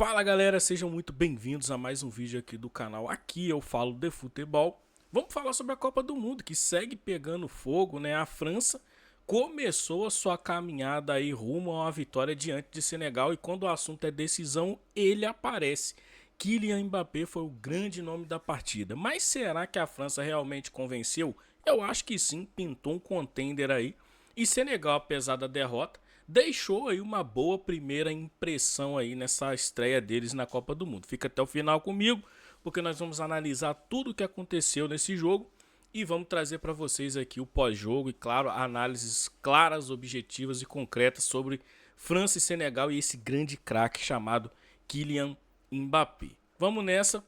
Fala galera, sejam muito bem-vindos a mais um vídeo aqui do canal. Aqui eu falo de futebol. Vamos falar sobre a Copa do Mundo que segue pegando fogo, né? A França começou a sua caminhada aí rumo a uma vitória diante de Senegal e quando o assunto é decisão, ele aparece. Kylian Mbappé foi o grande nome da partida. Mas será que a França realmente convenceu? Eu acho que sim, pintou um contender aí. E Senegal, apesar da derrota, deixou aí uma boa primeira impressão aí nessa estreia deles na Copa do Mundo. Fica até o final comigo, porque nós vamos analisar tudo o que aconteceu nesse jogo e vamos trazer para vocês aqui o pós-jogo e, claro, análises claras, objetivas e concretas sobre França e Senegal e esse grande craque chamado Kylian Mbappé. Vamos nessa.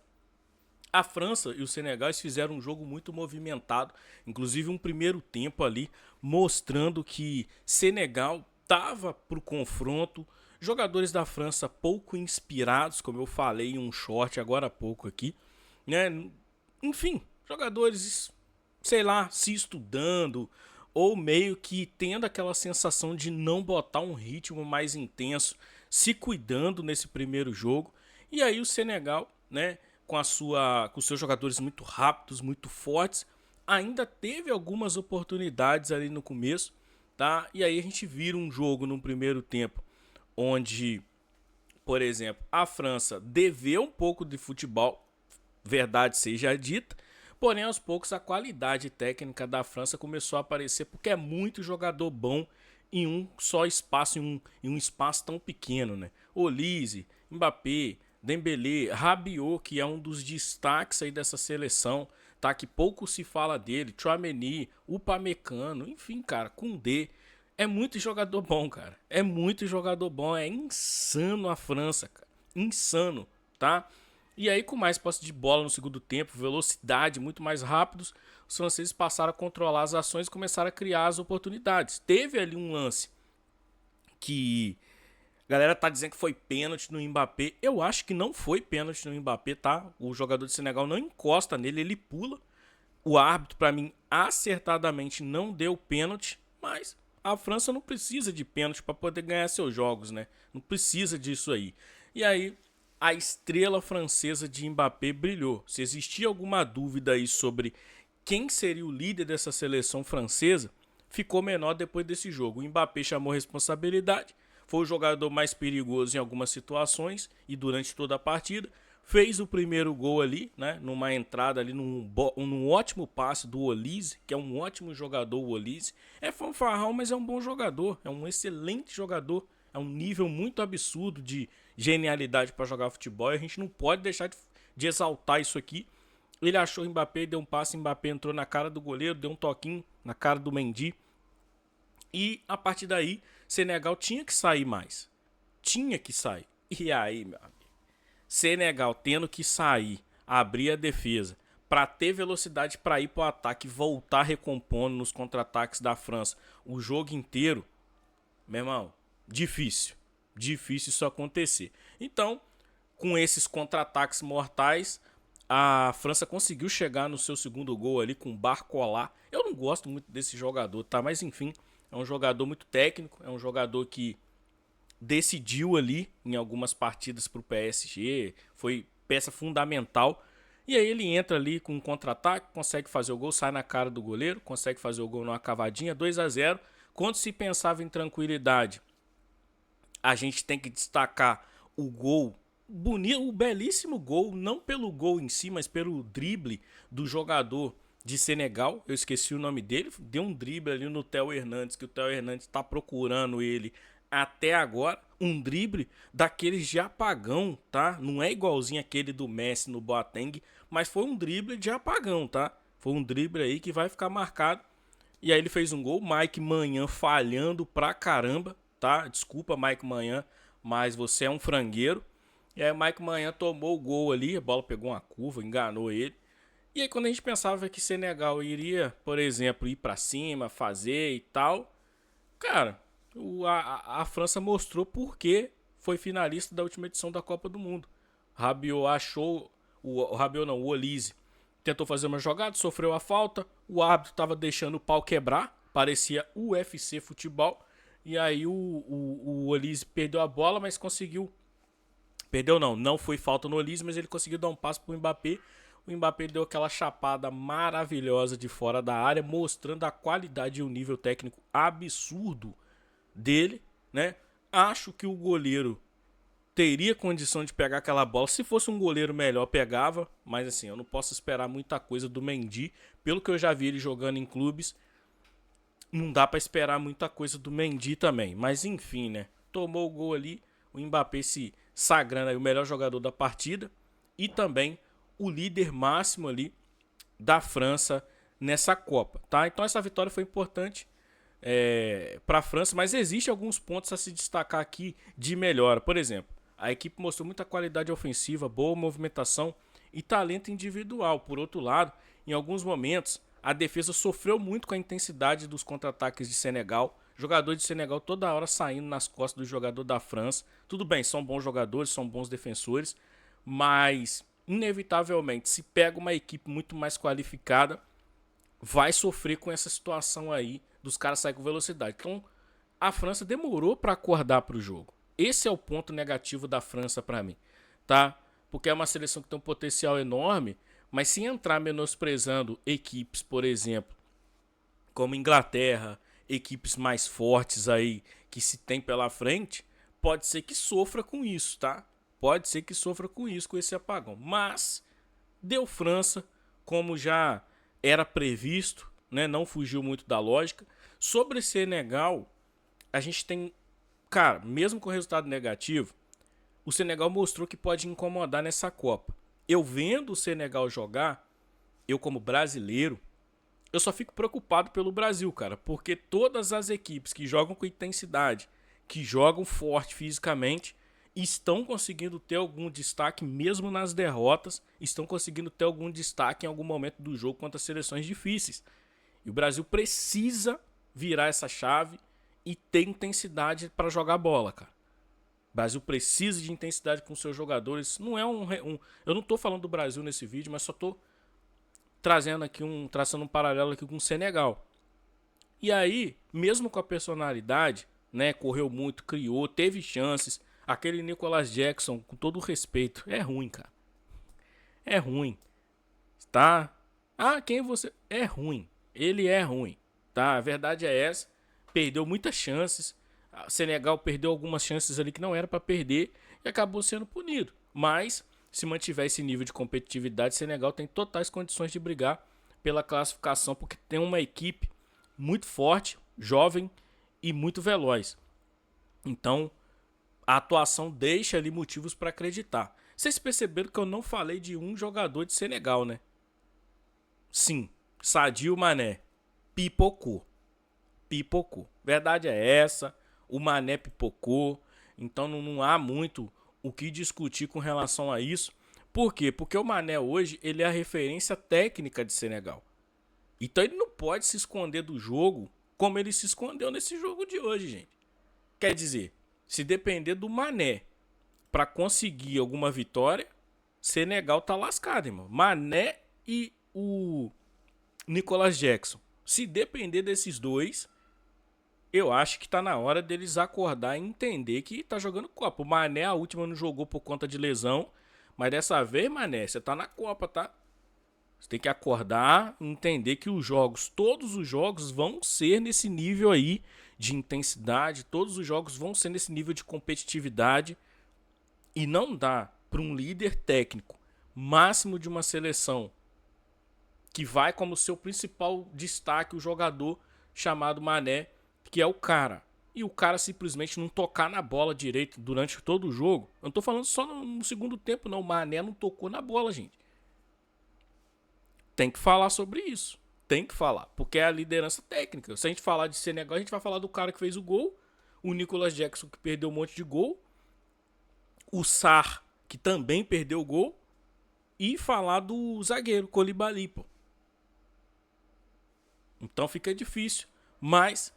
A França e o Senegal fizeram um jogo muito movimentado, inclusive um primeiro tempo ali mostrando que Senegal estava para o confronto. Jogadores da França pouco inspirados, como eu falei em um short agora há pouco aqui, né? Enfim, jogadores, sei lá, se estudando ou meio que tendo aquela sensação de não botar um ritmo mais intenso, se cuidando nesse primeiro jogo. E aí o Senegal, né, com seus jogadores muito rápidos, muito fortes, ainda teve algumas oportunidades ali no começo, tá? E aí a gente vira um jogo no primeiro tempo onde, por exemplo, a França deveu um pouco de futebol, verdade seja dita, porém aos poucos a qualidade técnica da França começou a aparecer porque é muito jogador bom em um só espaço, em um espaço tão pequeno, né? Olise, Mbappé, Dembélé, Rabiot, que é um dos destaques aí dessa seleção, tá? Que pouco se fala dele, Tchouaméni, Upamecano, enfim, cara, Koundé. É muito jogador bom, cara. É muito jogador bom. É insano a França, cara. Insano, tá? E aí, com mais posse de bola no segundo tempo, velocidade, muito mais rápidos, os franceses passaram a controlar as ações e começaram a criar as oportunidades. Teve ali um lance que a galera tá dizendo que foi pênalti no Mbappé. Eu acho que não foi pênalti no Mbappé, tá? O jogador de Senegal não encosta nele, ele pula. O árbitro, para mim, acertadamente não deu pênalti, mas a França não precisa de pênalti para poder ganhar seus jogos, né? Não precisa disso aí. E aí, a estrela francesa de Mbappé brilhou. Se existia alguma dúvida aí sobre quem seria o líder dessa seleção francesa, ficou menor depois desse jogo. O Mbappé chamou responsabilidade, foi o jogador mais perigoso em algumas situações e durante toda a partida. Fez o primeiro gol ali, né? Numa entrada ali, num ótimo passe do Olise, que é um ótimo jogador, o Olise. É fanfarrão, mas é um bom jogador, é um excelente jogador. É um nível muito absurdo de genialidade para jogar futebol e a gente não pode deixar de exaltar isso aqui. Ele achou o Mbappé, deu um passe, Mbappé entrou na cara do goleiro, deu um toquinho na cara do Mendy. E a partir daí, Senegal tinha que sair mais. Tinha que sair. E aí, meu amigo? Senegal tendo que sair, abrir a defesa, para ter velocidade para ir para o ataque e voltar recompondo nos contra-ataques da França o jogo inteiro, meu irmão, difícil. Difícil isso acontecer. Então, com esses contra-ataques mortais, a França conseguiu chegar no seu segundo gol ali com o Barcola. Eu não gosto muito desse jogador, tá? Mas enfim, é um jogador muito técnico, é um jogador que decidiu ali em algumas partidas para o PSG, foi peça fundamental. E aí ele entra ali com um contra-ataque, consegue fazer o gol, sai na cara do goleiro, consegue fazer o gol numa cavadinha, 2-0. Quando se pensava em tranquilidade, a gente tem que destacar o gol bonito, o belíssimo gol, não pelo gol em si, mas pelo drible do jogador de Senegal. Eu esqueci o nome dele, deu um drible ali no Theo Hernandes, que o Theo Hernandes está procurando ele até agora. Um drible daqueles de apagão, tá? Não é igualzinho aquele do Messi no Boateng, mas foi um drible de apagão, tá? Foi um drible aí que vai ficar marcado. E aí ele fez um gol, Mike Manhã falhando pra caramba, tá? Desculpa, Mike Manhã, mas você é um frangueiro. E aí o Mike Manhã tomou o gol ali, a bola pegou uma curva, enganou ele. E aí quando a gente pensava que Senegal iria, por exemplo, ir pra cima, fazer e tal, cara, a França mostrou por que foi finalista da última edição da Copa do Mundo. Rabiot achou, o Rabiot não, o Olise tentou fazer uma jogada, sofreu a falta, o árbitro estava deixando o pau quebrar, parecia UFC futebol, e aí o Olise perdeu a bola, mas conseguiu Perdeu não, não foi falta no Olise, mas ele conseguiu dar um passo pro Mbappé. O Mbappé deu aquela chapada maravilhosa de fora da área, mostrando a qualidade e o nível técnico absurdo dele, né? Acho que o goleiro teria condição de pegar aquela bola. Se fosse um goleiro melhor, pegava. Mas assim, eu não posso esperar muita coisa do Mendy. Pelo que eu já vi ele jogando em clubes, não dá pra esperar muita coisa do Mendy também. Mas enfim, né? Tomou o gol ali, o Mbappé se sagrando aí o melhor jogador da partida. E também o líder máximo ali da França nessa Copa, tá? Então essa vitória foi importante para a França, mas existem alguns pontos a se destacar aqui de melhora. Por exemplo, a equipe mostrou muita qualidade ofensiva, boa movimentação e talento individual. Por outro lado, em alguns momentos, a defesa sofreu muito com a intensidade dos contra-ataques de Senegal. Jogador de Senegal toda hora saindo nas costas do jogador da França. Tudo bem, são bons jogadores, são bons defensores, mas inevitavelmente, se pega uma equipe muito mais qualificada, vai sofrer com essa situação aí dos caras saírem com velocidade. Então, a França demorou para acordar para o jogo. Esse é o ponto negativo da França para mim, tá? Porque é uma seleção que tem um potencial enorme, mas se entrar menosprezando equipes, por exemplo, como Inglaterra, equipes mais fortes aí que se tem pela frente, pode ser que sofra com isso, tá? Pode ser que sofra com isso, com esse apagão. Mas deu França, como já era previsto, né? Não fugiu muito da lógica. Sobre Senegal, a gente tem... Cara, mesmo com o resultado negativo, o Senegal mostrou que pode incomodar nessa Copa. Eu vendo o Senegal jogar, eu como brasileiro, eu só fico preocupado pelo Brasil, cara. Porque todas as equipes que jogam com intensidade, que jogam forte fisicamente, estão conseguindo ter algum destaque mesmo nas derrotas, estão conseguindo ter algum destaque em algum momento do jogo contra seleções difíceis. E o Brasil precisa virar essa chave e ter intensidade para jogar bola, cara. O Brasil precisa de intensidade com seus jogadores. Não é eu não tô falando do Brasil nesse vídeo, mas só tô trazendo aqui traçando um paralelo aqui com o Senegal. E aí, mesmo com a personalidade, né, correu muito, criou, teve chances. Aquele Nicolas Jackson, com todo o respeito, é ruim, cara. É ruim, tá? Ah, quem você... É ruim. Ele é ruim, tá? A verdade é essa. Perdeu muitas chances. O Senegal perdeu algumas chances ali que não era pra perder e acabou sendo punido. Mas, se mantiver esse nível de competitividade, o Senegal tem totais condições de brigar pela classificação, porque tem uma equipe muito forte, jovem e muito veloz. Então, a atuação deixa ali motivos para acreditar. Vocês perceberam que eu não falei de um jogador de Senegal, né? Sim, Sadio Mané. Pipocou. Pipocou. Verdade é essa. O Mané pipocou. Então não há muito o que discutir com relação a isso. Por quê? Porque o Mané hoje ele é a referência técnica de Senegal. Então ele não pode se esconder do jogo como ele se escondeu nesse jogo de hoje, gente. Quer dizer, se depender do Mané para conseguir alguma vitória, Senegal tá lascado, irmão. Mané e o Nicolas Jackson. Se depender desses dois, eu acho que tá na hora deles acordar e entender que tá jogando Copa. O Mané, a última, não jogou por conta de lesão, mas dessa vez, Mané, você tá na Copa, tá? Você tem que acordar e entender que os jogos, todos os jogos vão ser nesse nível aí de intensidade, todos os jogos vão ser nesse nível de competitividade e não dá para um líder técnico máximo de uma seleção que vai como seu principal destaque o jogador chamado Mané, que é o cara. E o cara simplesmente não tocar na bola direito durante todo o jogo. Eu não tô falando só no segundo tempo, não. O Mané não tocou na bola, gente. Tem que falar sobre isso. Tem que falar, porque é a liderança técnica. Se a gente falar de Senegal, a gente vai falar do cara que fez o gol, o Nicolas Jackson que perdeu um monte de gol, o Sarr que também perdeu o gol e falar do zagueiro Koulibaly, pô. Então fica difícil, mas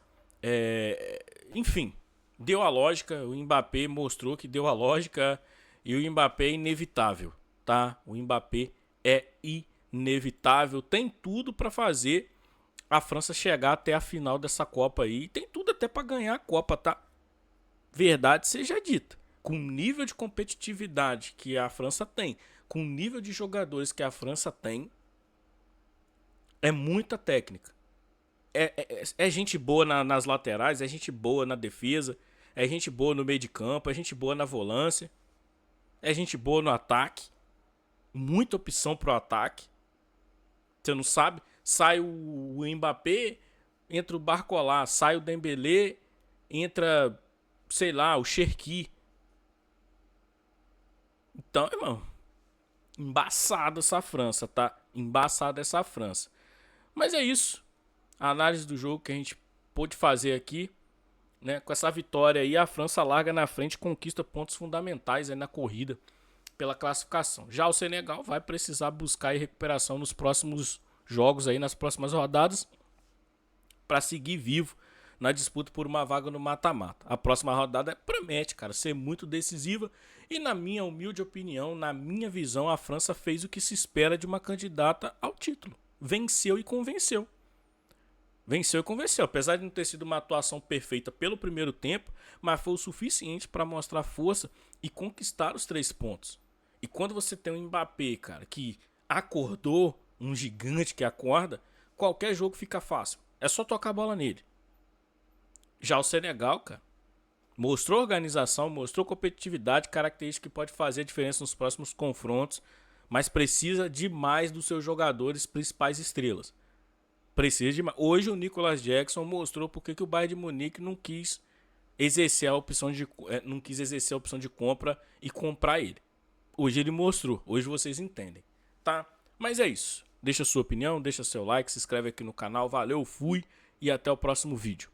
enfim, deu a lógica, o Mbappé mostrou que deu a lógica e o Mbappé é inevitável, tá? O Mbappé é inevitável, tem tudo para fazer a França chegar até a final dessa Copa aí, tem tudo até para ganhar a Copa, tá? Verdade seja dita. com o nível de competitividade que a França tem, com o nível de jogadores que a França tem, é muita técnica. É gente boa nas laterais, é gente boa na defesa, é gente boa no meio de campo, é gente boa na volância, é gente boa no ataque. Muita opção pro ataque. Você não sabe? Sai o Mbappé, entra o Barcola, sai o Dembélé, entra, sei lá, o Cherki. Então, irmão, embaçada essa França, tá? Embaçada essa França. Mas é isso. A análise do jogo que a gente pôde fazer aqui, né? Com essa vitória aí, a França larga na frente e conquista pontos fundamentais aí na corrida pela classificação. Já o Senegal vai precisar buscar recuperação nos próximos jogos aí, nas próximas rodadas, para seguir vivo na disputa por uma vaga no mata-mata. A próxima rodada promete, cara, ser muito decisiva e, na minha humilde opinião, na minha visão, a França fez o que se espera de uma candidata ao título. Venceu e convenceu. Venceu e convenceu, apesar de não ter sido uma atuação perfeita pelo primeiro tempo, mas foi o suficiente para mostrar força e conquistar os 3 pontos. E quando você tem um Mbappé, cara, que acordou, um gigante que acorda, qualquer jogo fica fácil. É só tocar a bola nele. Já o Senegal, cara, mostrou organização, mostrou competitividade, característica que pode fazer a diferença nos próximos confrontos, mas precisa demais dos seus jogadores principais estrelas. Precisa demais. Hoje o Nicolas Jackson mostrou porque que o Bayern de Munique não quis exercer a opção de compra e comprar ele. Hoje ele mostrou, hoje vocês entendem, tá? Mas é isso. Deixa a sua opinião, deixa seu like, se inscreve aqui no canal. Valeu, fui e até o próximo vídeo.